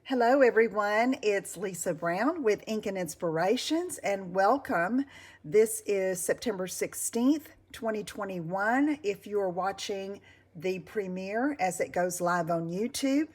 Hello everyone, it's Lisa Brown with Ink and Inspirations and welcome. This is September 16th, 2021. If you are watching the premiere as it goes live on YouTube,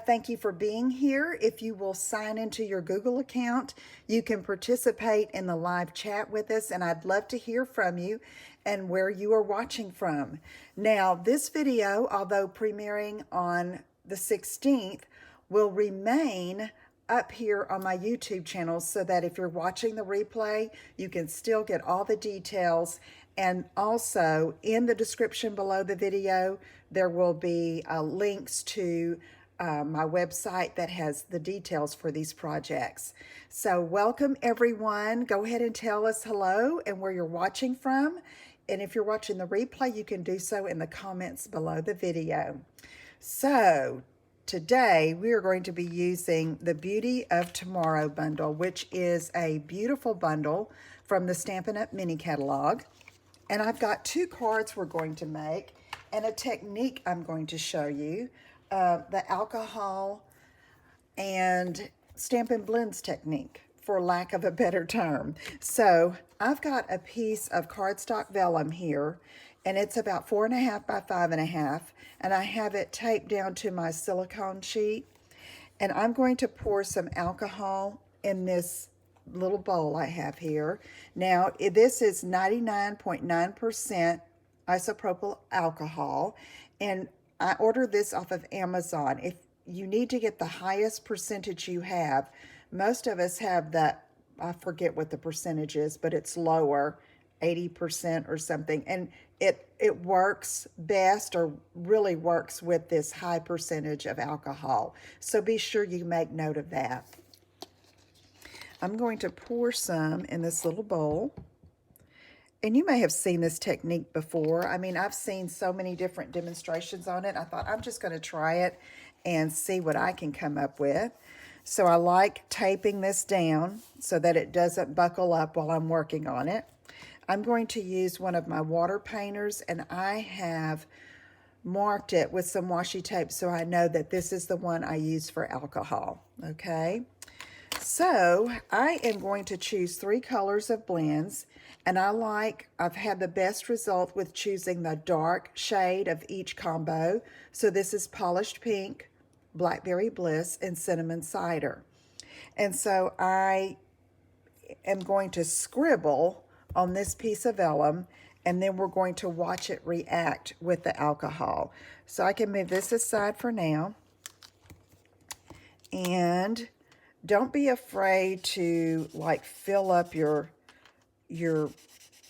thank you for being here. If you will sign into your Google account, you can participate in the live chat with us, and I'd love to hear from you and where you are watching from. Now, this video, although premiering on the 16th, will remain up here on my YouTube channel so that if you're watching the replay, you can still get all the details. And also in the description below the video, there will be links to my website that has the details for these projects. So welcome everyone. Go ahead and tell us hello and where you're watching from. And if you're watching the replay, you can do so in the comments below the video. So today, we are going to be using the Beauty of Tomorrow bundle, which is a beautiful bundle from the Stampin' Up! Mini Catalog. And I've got two cards we're going to make and a technique I'm going to show you, the alcohol and Stampin' Blends technique, for lack of a better term. So I've got a piece of cardstock vellum here, and it's about 4.5 by 5.5, and I have it taped down to my silicone sheet. And I'm going to pour some alcohol in this little bowl I have here. Now, this is 99.9% isopropyl alcohol, and I ordered this off of Amazon. If you need to get the highest percentage you have, most of us have that, I forget what the percentage is, but it's lower, 80% or something, and it works best, or really works, with this high percentage of alcohol. So be sure you make note of that. I'm going to pour some in this little bowl. And you may have seen this technique before. I mean, I've seen so many different demonstrations on it. I thought I'm just going to try it and see what I can come up with. So I like taping this down so that it doesn't buckle up while I'm working on it. I'm going to use one of my water painters, and I have marked it with some washi tape so I know that this is the one I use for alcohol, okay? So I am going to choose 3 colors of blends, and I've had the best result with choosing the dark shade of each combo. So this is Polished Pink, Blackberry Bliss, and Cinnamon Cider. And so I am going to scribble on this piece of vellum, and then we're going to watch it react with the alcohol. So I can move this aside for now. And don't be afraid to fill up your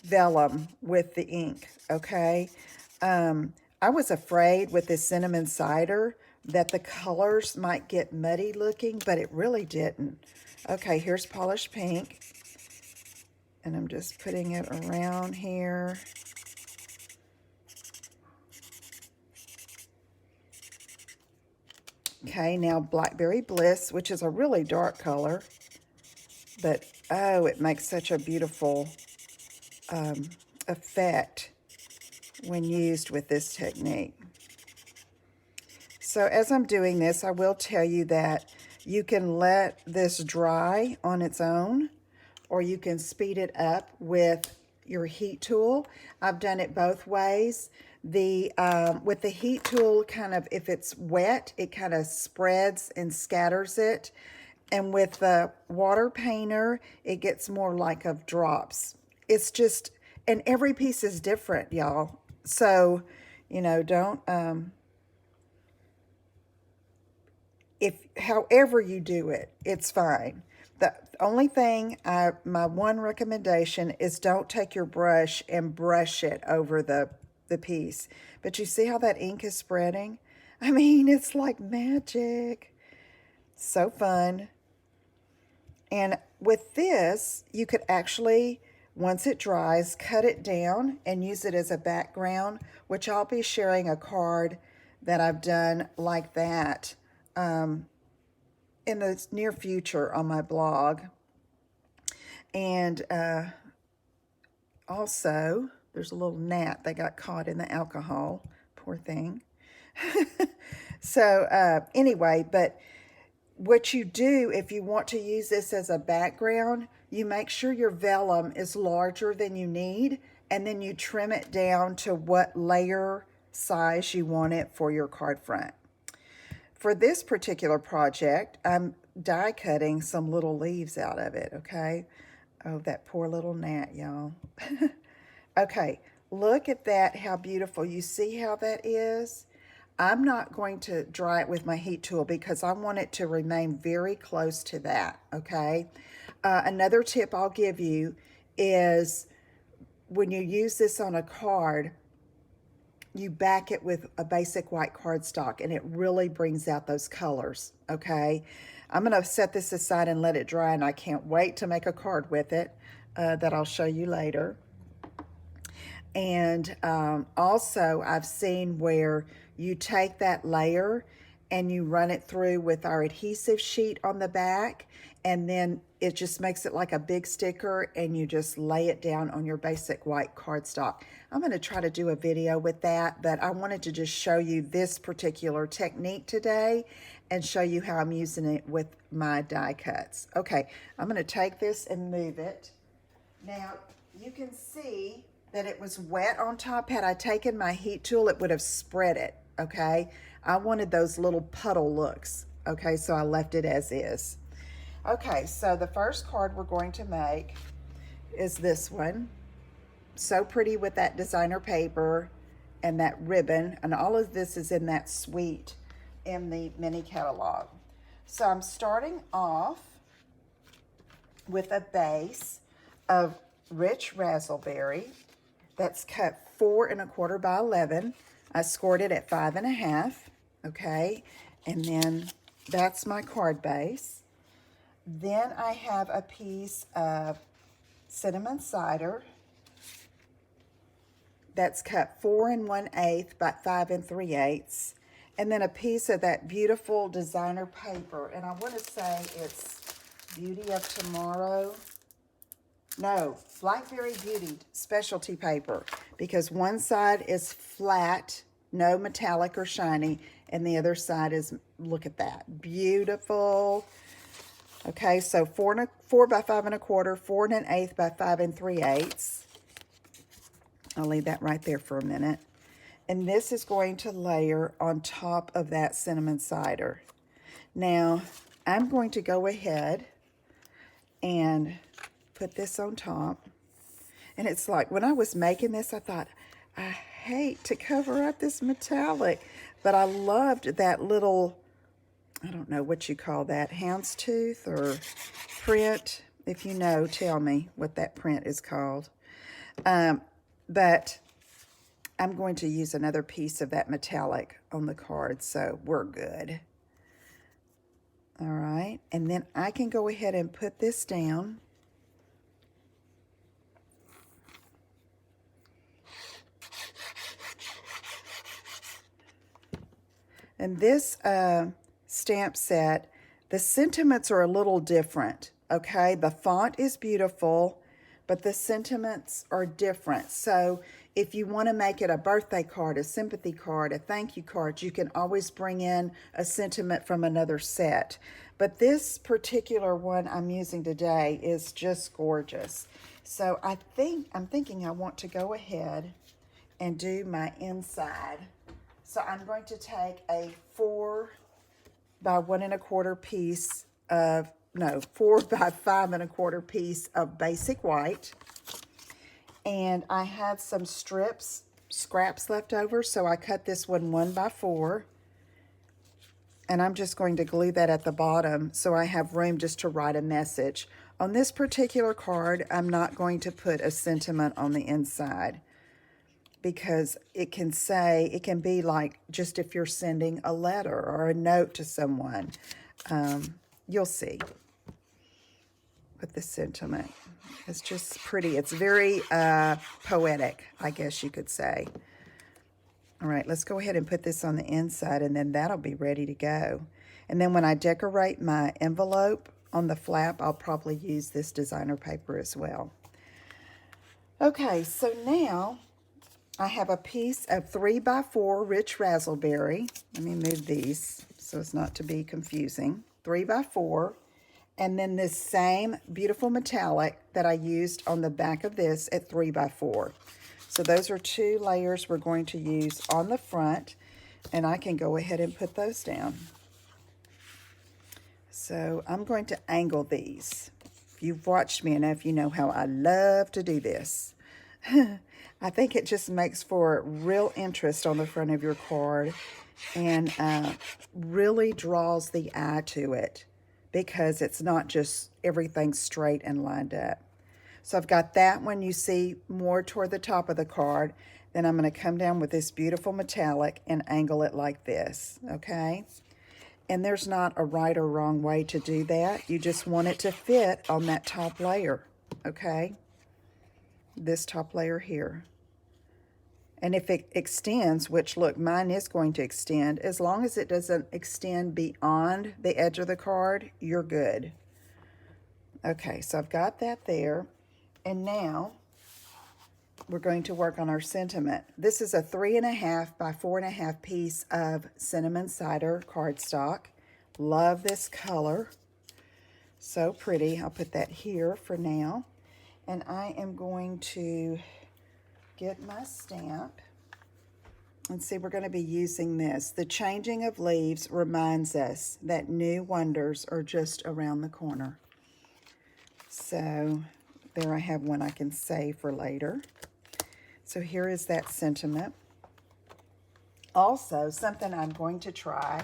vellum with the ink, okay? I was afraid with this cinnamon cider that the colors might get muddy looking, but it really didn't. Okay, here's Polished Pink. And I'm just putting it around here. Okay, now Blackberry Bliss, which is a really dark color, but oh, it makes such a beautiful effect when used with this technique. So as I'm doing this, I will tell you that you can let this dry on its own, or you can speed it up with your heat tool. I've done it both ways. With the heat tool, kind of, if it's wet, it kind of spreads and scatters it. And with the water painter, it gets more like of drops. It's just, and every piece is different, y'all. So, don't, however you do it, it's fine. The only thing, my one recommendation is don't take your brush and brush it over the piece. But you see how that ink is spreading? I mean, it's like magic. So fun. And with this, you could actually, once it dries, cut it down and use it as a background, which I'll be sharing a card that I've done like that in the near future on my blog. And also, there's a little gnat that got caught in the alcohol. Poor thing. So anyway, but what you do if you want to use this as a background, you make sure your vellum is larger than you need, and then you trim it down to what layer size you want it for your card front. For this particular project, I'm die cutting some little leaves out of it, okay? Oh, that poor little gnat, y'all. Okay, look at that, how beautiful. You see how that is? I'm not going to dry it with my heat tool because I want it to remain very close to that, okay? Another tip I'll give you is when you use this on a card, you back it with a basic white cardstock and it really brings out those colors, okay? I'm gonna set this aside and let it dry, and I can't wait to make a card with it that I'll show you later. And also I've seen where you take that layer and you run it through with our adhesive sheet on the back, and then it just makes it like a big sticker, and you just lay it down on your basic white cardstock. I'm going to try to do a video with that, but I wanted to just show you this particular technique today and show you how I'm using it with my die cuts. Okay, I'm going to take this and move it. Now, you can see that it was wet on top. Had I taken my heat tool, it would have spread it, okay? I wanted those little puddle looks, okay? So I left it as is. Okay, so the first card we're going to make is this one. So pretty with that designer paper and that ribbon, and all of this is in that suite in the mini catalog. So I'm starting off with a base of rich raspberry that's cut 4 1/4 by 11. I scored it at 5 1/2, okay? And then that's my card base. Then I have a piece of cinnamon cider that's cut 4 1/8 by 5 3/8. And then a piece of that beautiful designer paper. And I want to say it's Beauty of Tomorrow. No, Blackberry Beauty specialty paper, because one side is flat, no metallic or shiny, and the other side is, look at that, beautiful. Okay, so 4 by 5 1/4, 4 1/8 by 5 3/8. I'll leave that right there for a minute. And this is going to layer on top of that cinnamon cider. Now, I'm going to go ahead and put this on top. And it's like, when I was making this, I thought, I hate to cover up this metallic, but I loved that little, I don't know what you call that, houndstooth or print. If you know, tell me what that print is called. But I'm going to use another piece of that metallic on the card, so we're good. All right, and then I can go ahead and put this down. And this stamp set, the sentiments are a little different, okay? The font is beautiful, but the sentiments are different. So if you want to make it a birthday card, a sympathy card, a thank you card, you can always bring in a sentiment from another set. But this particular one I'm using today is just gorgeous. So I'm thinking I want to go ahead and do my inside. So I'm going to take a 4 by 1 1/4 piece of, no, 4 by 5 1/4 piece of basic white. And I had some scraps left over, so I cut this one 1 by 4. And I'm just going to glue that at the bottom so I have room just to write a message. On this particular card, I'm not going to put a sentiment on the inside, because it can be like just if you're sending a letter or a note to someone. You'll see with the sentiment. It's just pretty. It's very poetic, I guess you could say. All right, let's go ahead and put this on the inside, and then that'll be ready to go. And then when I decorate my envelope on the flap, I'll probably use this designer paper as well. Okay, so now I have a piece of 3 by 4 rich raspberry. Let me move these so as not to be confusing. 3x4, and then this same beautiful metallic that I used on the back of this at 3x4. So those are 2 layers we're going to use on the front, and I can go ahead and put those down. So I'm going to angle these. If you've watched me enough, you know how I love to do this. I think it just makes for real interest on the front of your card, and really draws the eye to it, because it's not just everything straight and lined up. So I've got that one you see more toward the top of the card. Then I'm going to come down with this beautiful metallic and angle it like this, okay? And there's not a right or wrong way to do that. You just want it to fit on that top layer, okay? This top layer here. And if it extends, which look, mine is going to extend, as long as it doesn't extend beyond the edge of the card, you're good. Okay, so I've got that there. And now we're going to work on our sentiment. This is a 3.5 by 4.5 piece of cinnamon cider cardstock. Love this color. So pretty. I'll put that here for now. And I am going to get my stamp. And see, we're going to be using this. The changing of leaves reminds us that new wonders are just around the corner. So there I have one I can save for later. So here is that sentiment. Also, something I'm going to try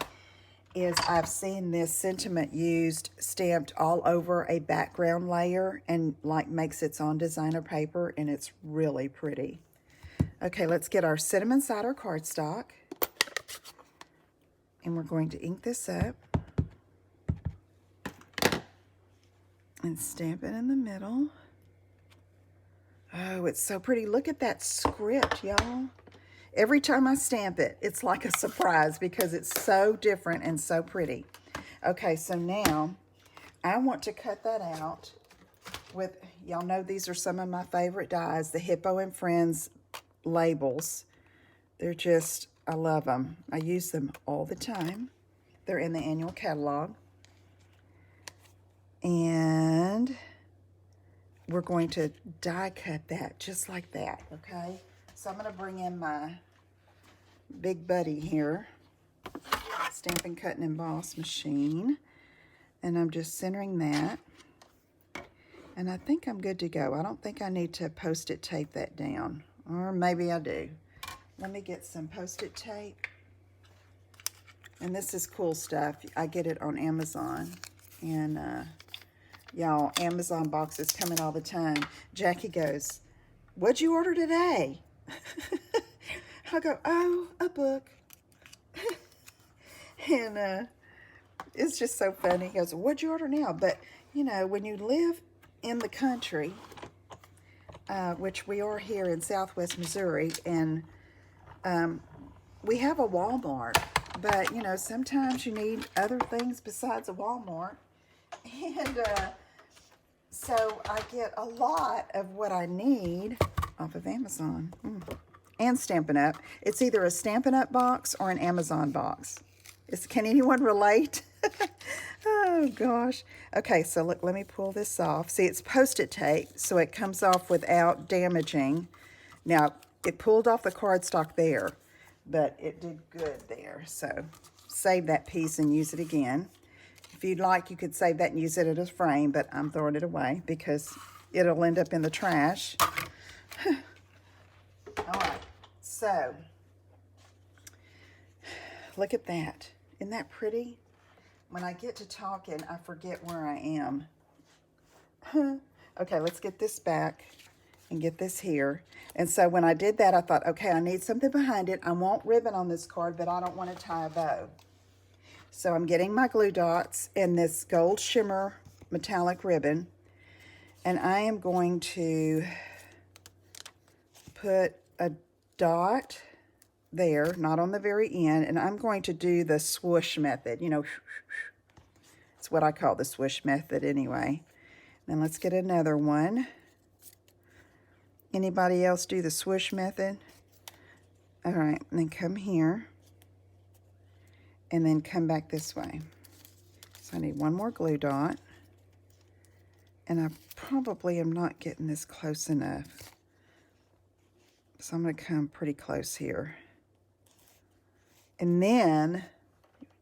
is I've seen this sentiment used stamped all over a background layer and like makes its own designer paper, and it's really pretty. Okay, let's get our cinnamon cider cardstock, and we're going to ink this up and stamp it in the middle. Oh, it's so pretty. Look at that script, y'all. Every time I stamp it, it's like a surprise because it's so different and so pretty. Okay, so now I want to cut that out with, y'all know these are some of my favorite dies, the Hippo and Friends labels. They're just, I love them. I use them all the time. They're in the annual catalog. And we're going to die cut that just like that, okay? So I'm going to bring in my big buddy here, Stampin' Cut and Emboss machine, and I'm just centering that. And I think I'm good to go. I don't think I need to Post-it tape that down, or maybe I do. Let me get some Post-it tape. And this is cool stuff. I get it on Amazon, and y'all, Amazon boxes come in all the time. Jackie goes, "What'd you order today?" I go, "Oh, a book." And it's just so funny. He goes, "What'd you order now?" But, you know, when you live in the country, which we are here in Southwest Missouri, and we have a Walmart, but, you know, sometimes you need other things besides a Walmart. And so I get a lot of what I need off of Amazon. And Stampin' Up. It's either a Stampin' Up box or an Amazon box. Can anyone relate? Oh, gosh. Okay, so look, let me pull this off. See, it's Post-it tape, so it comes off without damaging. Now, it pulled off the cardstock there, but it did good there. So save that piece and use it again. If you'd like, you could save that and use it as a frame, but I'm throwing it away because it'll end up in the trash. All right, so look at that. Isn't that pretty? When I get to talking, I forget where I am. Okay, let's get this back and get this here. And so when I did that, I thought, okay, I need something behind it. I want ribbon on this card, but I don't want to tie a bow. So I'm getting my glue dots and this gold shimmer metallic ribbon, and I am going to put a dot there, not on the very end, and I'm going to do the swoosh method. You know, it's what I call the swoosh method anyway. Then let's get another one. Anybody else do the swoosh method? All right, and then come here, and then come back this way. So I need one more glue dot. And I probably am not getting this close enough. So I'm going to come pretty close here. And then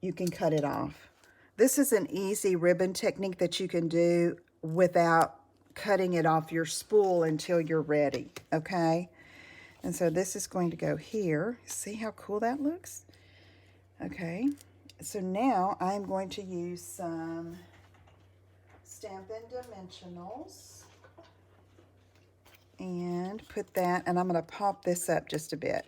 you can cut it off. This is an easy ribbon technique that you can do without cutting it off your spool until you're ready, okay? And so this is going to go here. See how cool that looks? Okay, so now I'm going to use some Stampin' Dimensionals and put that, and I'm going to pop this up just a bit.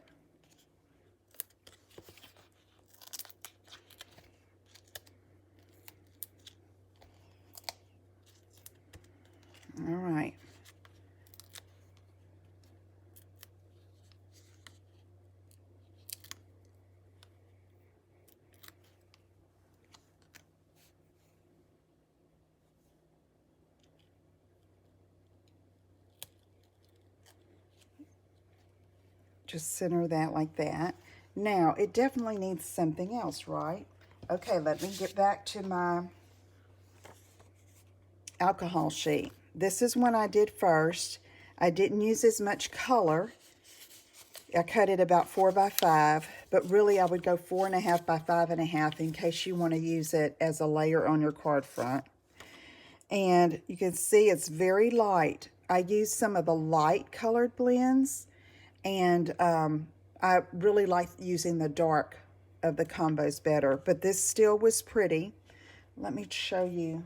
All right. Just center that like that. Now, it definitely needs something else, right? Okay, let me get back to my alcohol sheet. This is one I did first. I didn't use as much color. I cut it about 4 by 5, but really I would go 4.5 by 5.5 in case you want to use it as a layer on your card front. And you can see it's very light. I used some of the light colored blends, and I really like using the dark of the combos better, but this still was pretty. Let me show you.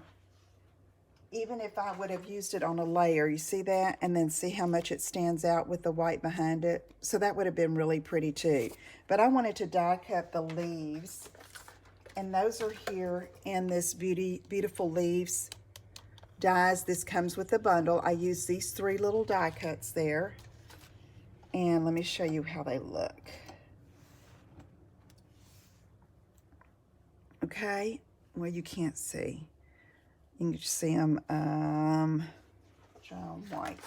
Even if I would have used it on a layer, you see that? And then see how much it stands out with the white behind it? So that would have been really pretty too. But I wanted to die cut the leaves, and those are here in this Beautiful Leaves dies. This comes with the bundle. I use these 3 little die cuts there. And let me show you how they look. Okay, well, you can't see. You can just see them, John White.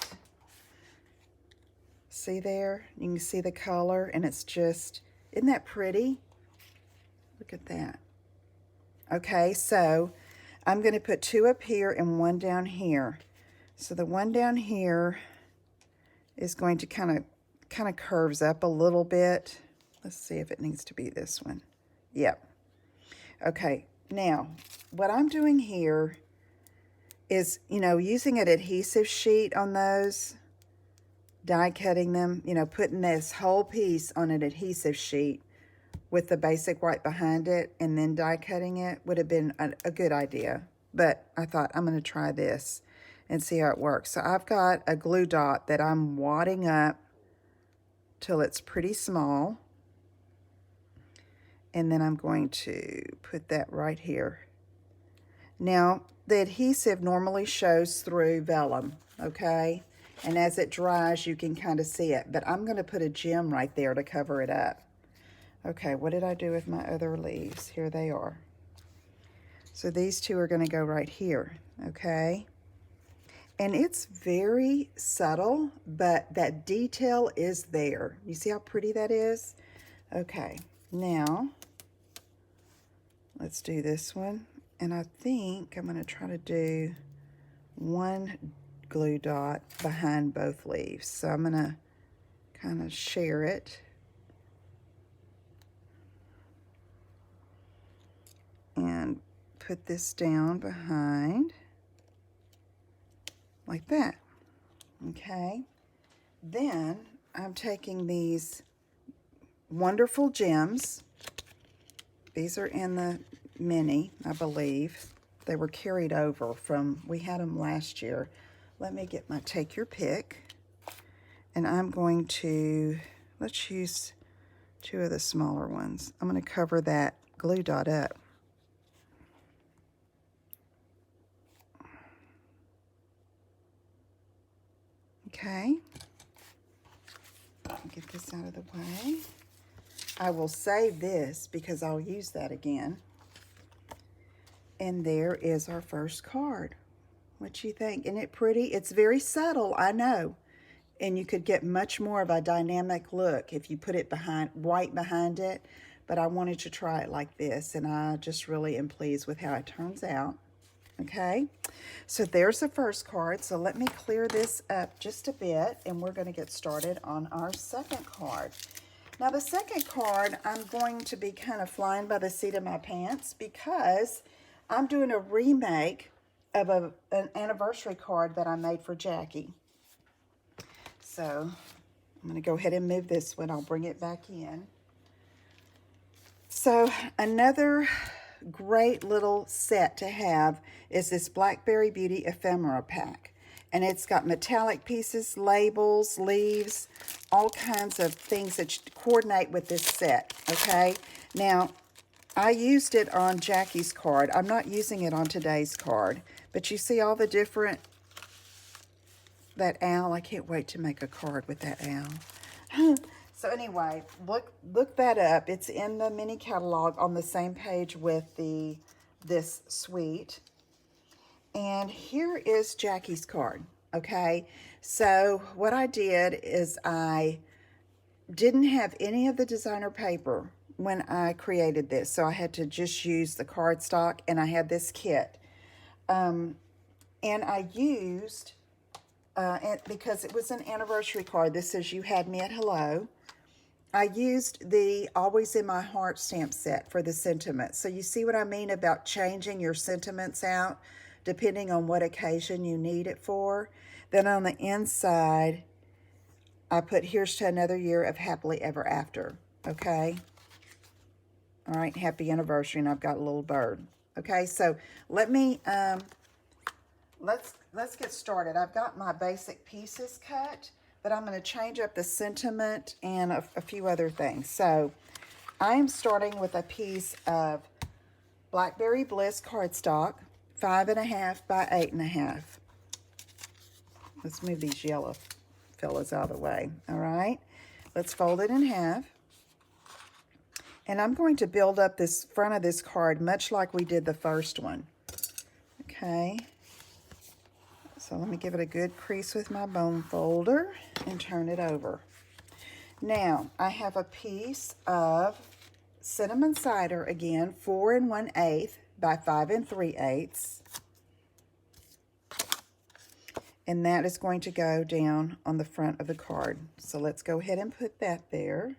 See there? You can see the color, and it's just, isn't that pretty? Look at that. Okay, so I'm going to put 2 up here and 1 down here. So the one down here is going to kind of curves up a little bit. Let's see if it needs to be this one. Yep. Okay, now what I'm doing here is, you know, using an adhesive sheet on those, die cutting them, you know, putting this whole piece on an adhesive sheet with the basic white behind it and then die cutting it would have been a good idea. But I thought I'm going to try this and see how it works. So I've got a glue dot that I'm wadding up till it's pretty small. And then I'm going to put that right here. Now, the adhesive normally shows through vellum, okay? And as it dries, you can kind of see it. But I'm going to put a gem right there to cover it up. Okay, what did I do with my other leaves? Here they are. So these 2 are going to go right here, okay? And it's very subtle, but that detail is there. You see how pretty that is? Okay, now let's do this one. And I think I'm going to try to do 1 glue dot behind both leaves. So I'm going to kind of share it. And put this down behind like that. Okay. Then I'm taking these wonderful gems. These are in the mini, I believe. They were carried over from, we had them last year. Let me get my take your pick. And I'm going to, let's use 2 of the smaller ones. I'm going to cover that glue dot up. Okay. Get this out of the way. I will save this because I'll use that again. And there is our first card. What you think? Isn't it pretty? It's very subtle, I know. And you could get much more of a dynamic look if you put it behind, white behind it. but I wanted to try it like this, and I just really am pleased with how it turns out. Okay, so there's the first card. So let me clear this up just a bit, and we're going to get started on our second card. Now, the second card, I'm going to be kind of flying by the seat of my pants because I'm doing a remake of an anniversary card that I made for Jackie. So I'm going to go ahead and move this one. I'll bring it back in. So another great little set to have is this Blackberry Beauty ephemera pack. And it's got metallic pieces, labels, leaves, all kinds of things that coordinate with this set, okay? Now, I used it on Jackie's card. I'm not using it on today's card. But you see all the different, that owl. I can't wait to make a card with that owl. So anyway, look that up. It's in the mini catalog on the same page with this suite. And here is Jackie's card, okay? So what I did is I didn't have any of the designer paper when I created this. So I had to just use the cardstock, and I had this kit. And I used, because it was an anniversary card, this says "You Had Me at Hello." I used the Always in My Heart stamp set for the sentiments. So you see what I mean about changing your sentiments out depending on what occasion you need it for. Then on the inside, I put "Here's to another year of happily ever after." Okay? All right, happy anniversary, and I've got a little bird. Okay, so let me, let's get started. I've got my basic pieces cut, but I'm going to change up the sentiment and a few other things. So I am starting with a piece of Blackberry Bliss cardstock, 5.5 by 8.5. Let's move these yellow fellas out of the way. All right, let's fold it in half. And I'm going to build up this front of this card much like we did the first one. Okay. So let me give it a good crease with my bone folder and turn it over. Now, I have a piece of cinnamon cider again, 4 1/8 by 5 3/8. And that is going to go down on the front of the card. So let's go ahead and put that there.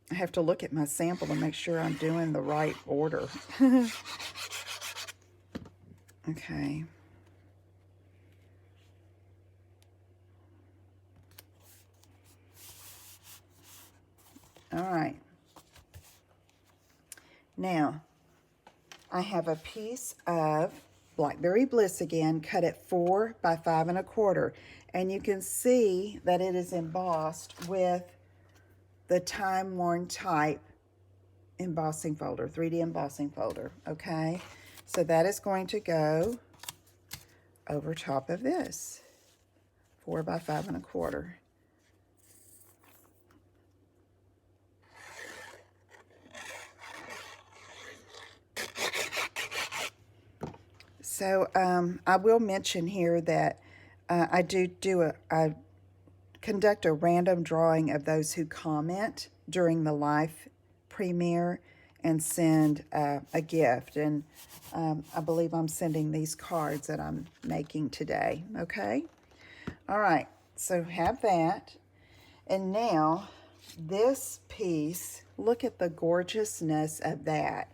I have to look at my sample to make sure I'm doing the right order. Okay. All right. Now, I have a piece of Blackberry Bliss again, cut at 4 by 5 1/4. And you can see that it is embossed with the Time Worn Type embossing folder, 3D embossing folder, okay? So that is going to go over top of this, 4 by 5 1/4. So I will mention here that I conduct a random drawing of those who comment during the live premiere and send a gift. And I believe I'm sending these cards that I'm making today, okay? All right, so have that. And now this piece, look at the gorgeousness of that.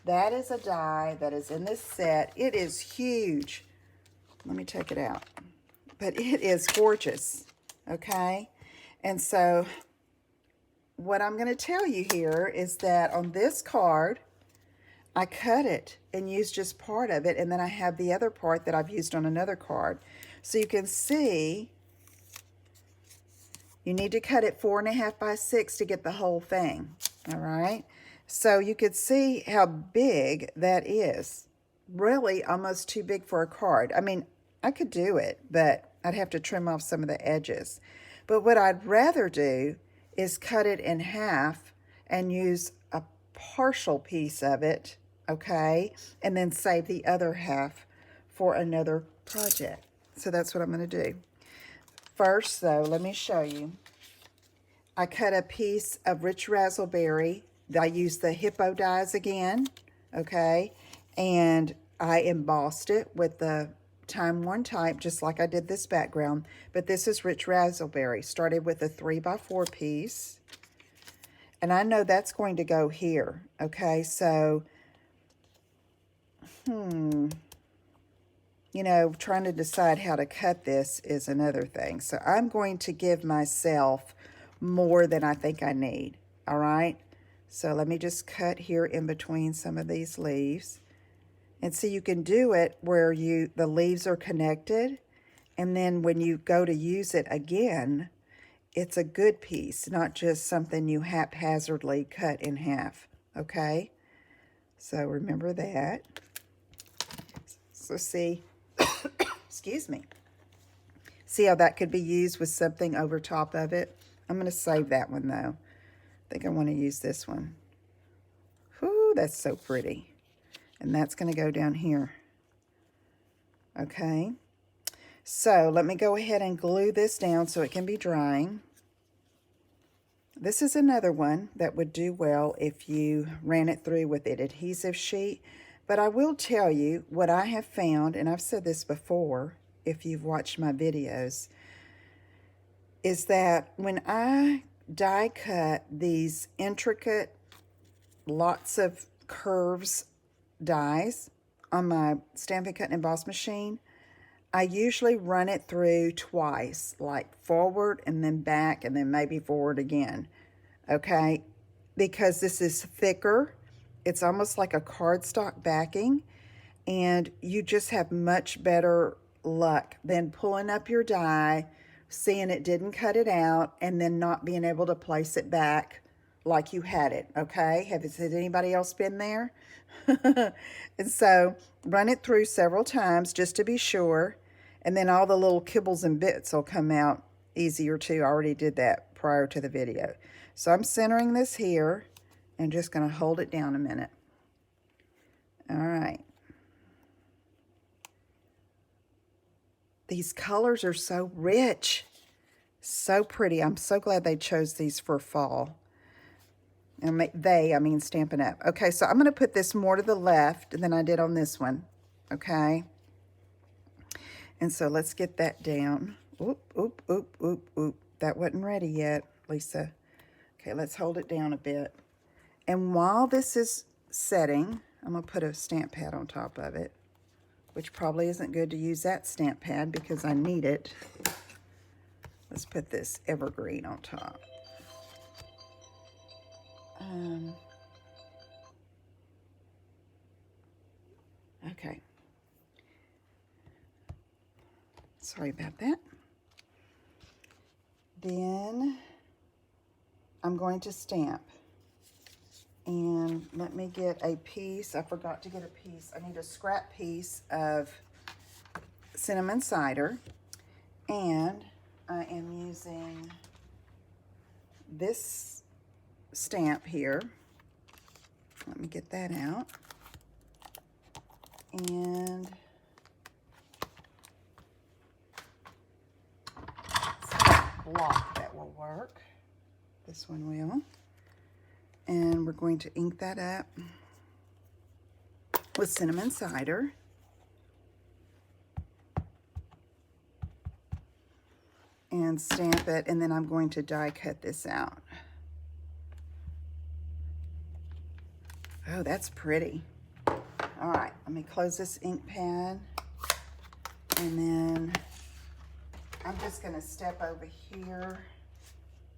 That is a die that is in this set. It is huge. Let me take it out. But it is gorgeous, okay? And so what I'm going to tell you here is that on this card, I cut it and used just part of it, and then I have the other part that I've used on another card. So you can see you need to cut it 4 1/2 by 6 to get the whole thing, all right? So you could see how big that is. Really almost too big for a card. I mean, I could do it, but I'd have to trim off some of the edges. But what I'd rather do is cut it in half and use a partial piece of it, okay? And then save the other half for another project. So that's what I'm going to do. First, though, let me show you. I cut a piece of rich raspberry. I used the hippo dies again, okay? And I embossed it with the time-worn type, just like I did this background. But this is rich raspberry. Started with a 3x4 piece. And I know that's going to go here, okay? So, you know, trying to decide how to cut this is another thing. So I'm going to give myself more than I think I need, all right? So let me just cut here in between some of these leaves. And so you can do it where the leaves are connected, and then when you go to use it again, it's a good piece, not just something you haphazardly cut in half, okay? So remember that. So see, excuse me. See how that could be used with something over top of it? I'm going to save that one, though. I think I want to use this one. Whoo, that's so pretty. And that's going to go down here. Okay. So let me go ahead and glue this down so it can be drying. This is another one that would do well if you ran it through with an adhesive sheet. But I will tell you what I have found, and I've said this before if you've watched my videos, is that when I die cut these intricate, lots of curves dies on my Stampin' Cut and Emboss machine, I usually run it through twice, like forward and then back and then maybe forward again, okay? Because this is thicker. It's almost like a cardstock backing, and you just have much better luck than pulling up your die, seeing it didn't cut it out, and then not being able to place it back like you had it, okay? Has anybody else been there? And so run it through several times just to be sure, and then all the little kibbles and bits will come out easier too. I already did that prior to the video. So I'm centering this here and just going to hold it down a minute. All right. These colors are so rich, so pretty. I'm so glad they chose these for fall. And I mean Stampin' Up. Okay, so I'm going to put this more to the left than I did on this one, okay? And so let's get that down. Oop, oop, oop, oop, oop. That wasn't ready yet, Lisa. Okay, let's hold it down a bit. And while this is setting, I'm going to put a stamp pad on top of it, which probably isn't good to use that stamp pad because I need it. Let's put this evergreen on top. Okay. Sorry about that. Then I'm going to stamp. And let me get a piece. I forgot to get a piece. I need a scrap piece of cinnamon cider. And I am using this stamp here. Let me get that out. And it's a block that will work. This one will. And we're going to ink that up with cinnamon cider. And stamp it, and then I'm going to die cut this out. Oh, that's pretty. All right, let me close this ink pad, and then I'm just going to step over here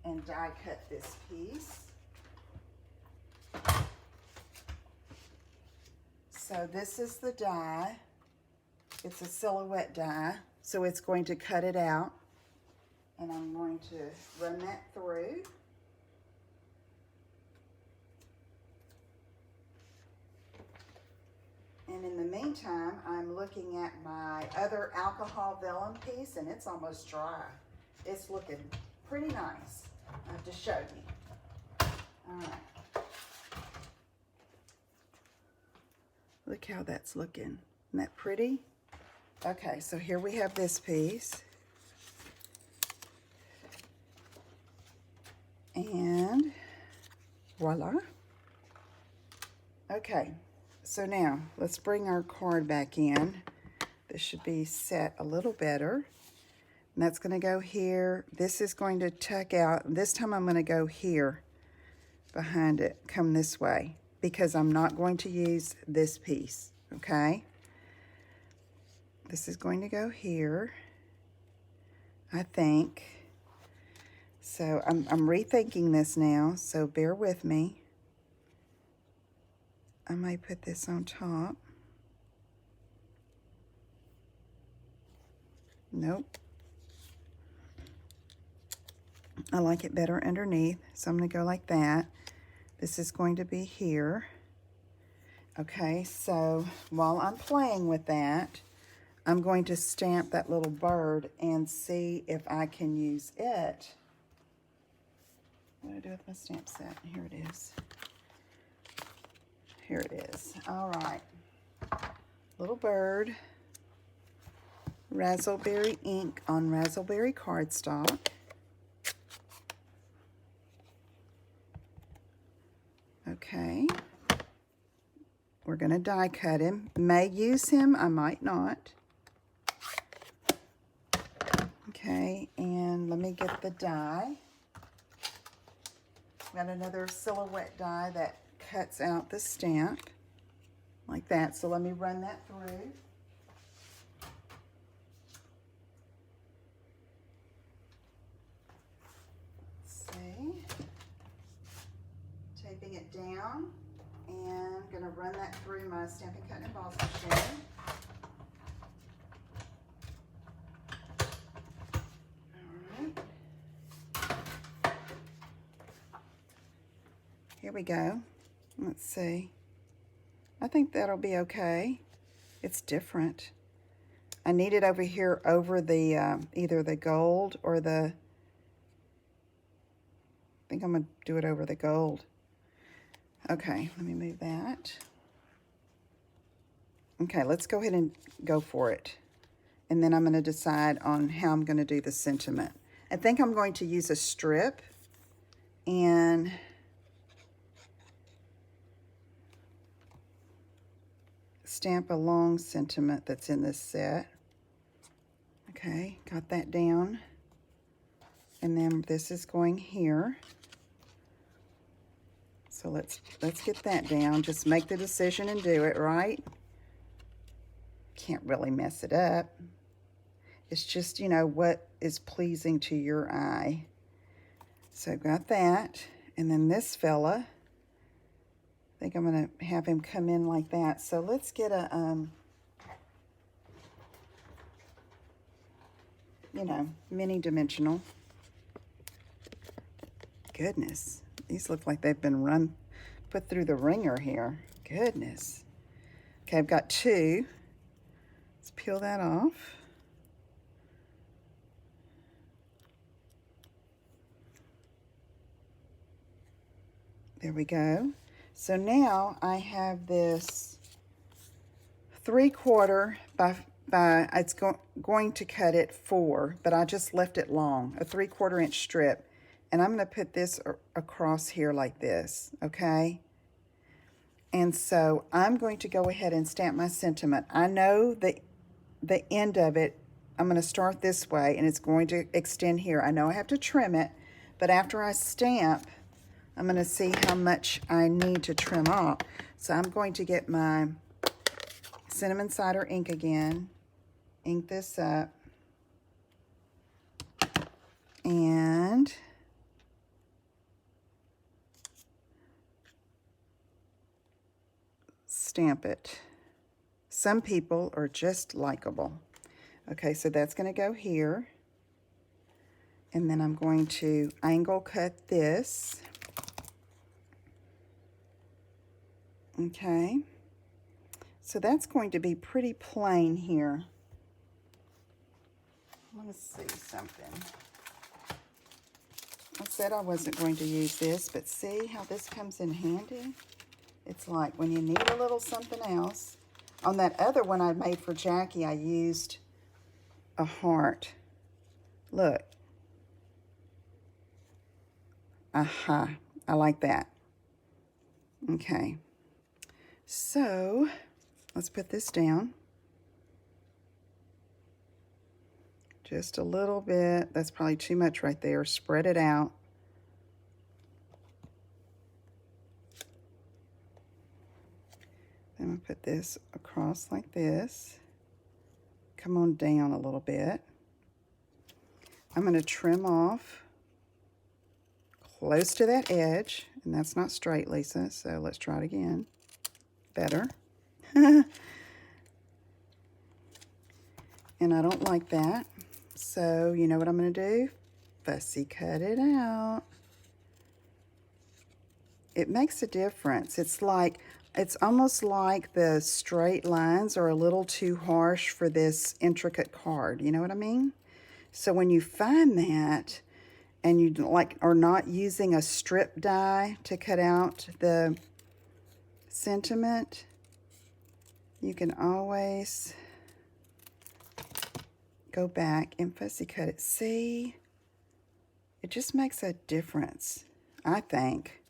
and die cut this piece. So this is the die. It's a silhouette die, so it's going to cut it out. And I'm going to run that through. And in the meantime, I'm looking at my other alcohol vellum piece, and it's almost dry. It's looking pretty nice. I have to show you. All right. Look how that's looking. Isn't that pretty? Okay, so here we have this piece. And voila. Okay, so now let's bring our card back in. This should be set a little better. And that's going to go here. This is going to tuck out. This time I'm going to go here behind it, come this way, because I'm not going to use this piece, okay? This is going to go here, I think. So I'm rethinking this now, so bear with me. I may put this on top. Nope. I like it better underneath, so I'm going to go like that. This is going to be here. Okay, so while I'm playing with that, I'm going to stamp that little bird and see if I can use it. What do I do with my stamp set? Here it is. Here it is. All right. Little bird. Razzleberry ink on Razzleberry cardstock. Okay. We're going to die cut him. May use him, I might not. Okay, and let me get the die. Got another silhouette die that cuts out the stamp like that. So let me run that through. Let's see. Taping it down and going to run that through my Stampin' Cut and Emboss machine. Here we go. Let's see. I think that'll be okay. It's different. I need it over here over the, either the gold or the, I think I'm going to do it over the gold. Okay, let me move that. Okay, let's go ahead and go for it. And then I'm going to decide on how I'm going to do the sentiment. I think I'm going to use a strip and stamp a long sentiment that's in this set. Okay, got that down. And then this is going here. So let's get that down. Just make the decision and do it, right? Can't really mess it up. It's just, you know, what is pleasing to your eye. So I've got that. And then this fella, I think I'm going to have him come in like that. So let's get a, you know, mini dimensional. Goodness, these look like they've been put through the ringer here. Goodness. Okay, I've got two. Let's peel that off. There we go. So now I have this 3/4 by it's going to cut it 4, but I just left it long, a 3/4 inch strip. And I'm going to put this across here like this, okay? And so I'm going to go ahead and stamp my sentiment. I know the end of it, I'm going to start this way, and it's going to extend here. I know I have to trim it, but after I stamp, I'm going to see how much I need to trim off. So I'm going to get my cinnamon cider ink again, ink this up, and stamp it. Some people are just likable. Okay, so that's going to go here. And then I'm going to angle cut this. Okay. So that's going to be pretty plain here. I want to see something. I said I wasn't going to use this, but see how this comes in handy? It's like when you need a little something else. On that other one I made for Jackie, I used a heart. Look. Aha, I like that. Okay, so let's put this down. Just a little bit. That's probably too much right there. Spread it out. Then I'll put this across like this. Come on down a little bit. I'm going to trim off close to that edge, and that's not straight, Lisa, so let's try it again. Better. And I don't like that, so you know what I'm going to do? Fussy cut it out. It makes a difference. It's almost like the straight lines are a little too harsh for this intricate card. You know what I mean? So when you find that, and you are not using a strip die to cut out the sentiment, you can always go back and fussy cut it. See? It just makes a difference, I think.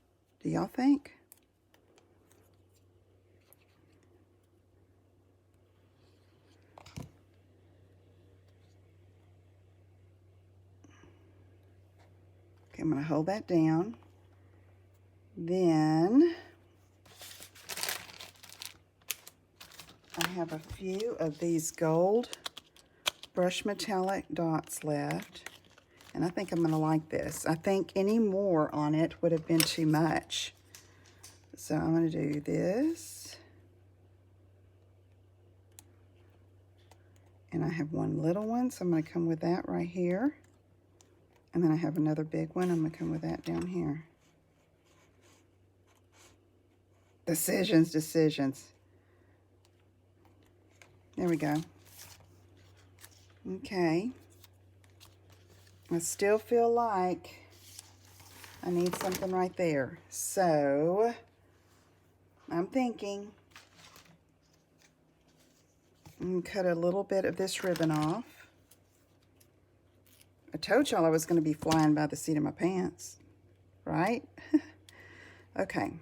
Do y'all think? Okay, I'm going to hold that down. Then I have a few of these gold brush metallic dots left, and I think I'm going to like this. I think any more on it would have been too much. So I'm going to do this. And I have one little one, so I'm going to come with that right here. And then I have another big one. I'm going to come with that down here. Decisions, decisions. There we go. Okay. I still feel like I need something right there. So, I'm thinking I'm going to cut a little bit of this ribbon off. I told y'all I was going to be flying by the seat of my pants, right? Okay.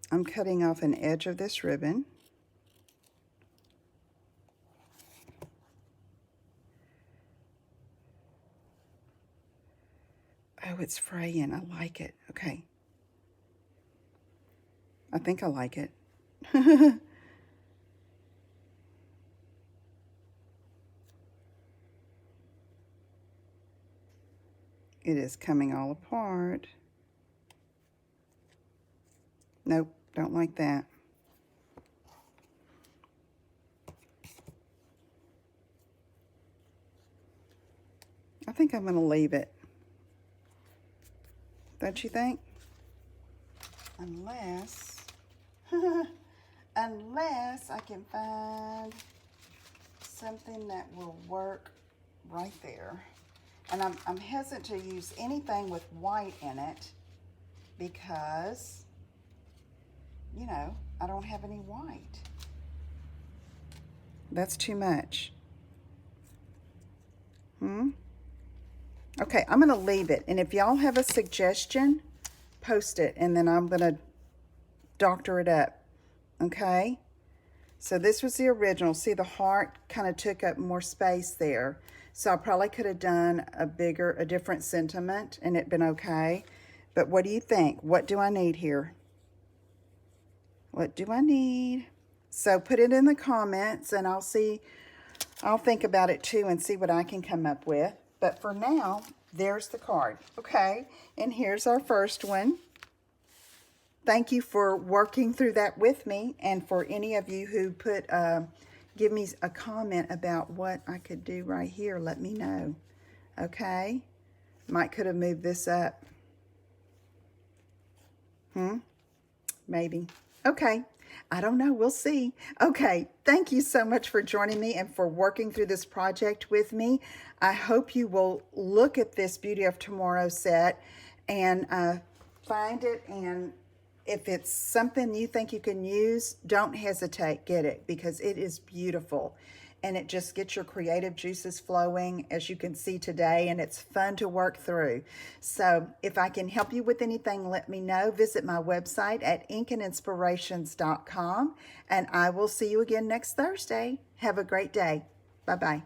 I'm cutting off an edge of this ribbon. Oh, it's fraying. I like it. Okay. I think I like it. It is coming all apart. Nope, don't like that. I think I'm going to leave it. Don't you think? Unless, unless I can find something that will work right there. And I'm hesitant to use anything with white in it because, you know, I don't have any white. That's too much. Okay, I'm going to leave it. And if y'all have a suggestion, post it. And then I'm going to doctor it up. Okay? So this was the original. See, the heart kind of took up more space there. So I probably could have done a different sentiment and it'd been okay. But what do you think? What do I need here? What do I need? So put it in the comments and I'll think about it too and see what I can come up with. But for now, there's the card. Okay, and here's our first one. Thank you for working through that with me, and for any of you who give me a comment about what I could do right here, let me know. Okay, might could have moved this up. Maybe. Okay. I don't know. We'll see. Okay. Thank you so much for joining me and for working through this project with me. I hope you will look at this Beauty of Tomorrow set and find it. And if it's something you think you can use, don't hesitate. Get it because it is beautiful. and it just gets your creative juices flowing, as you can see today, and it's fun to work through. So if I can help you with anything, let me know. Visit my website at inkandinspirations.com, and I will see you again next Thursday. Have a great day. Bye-bye.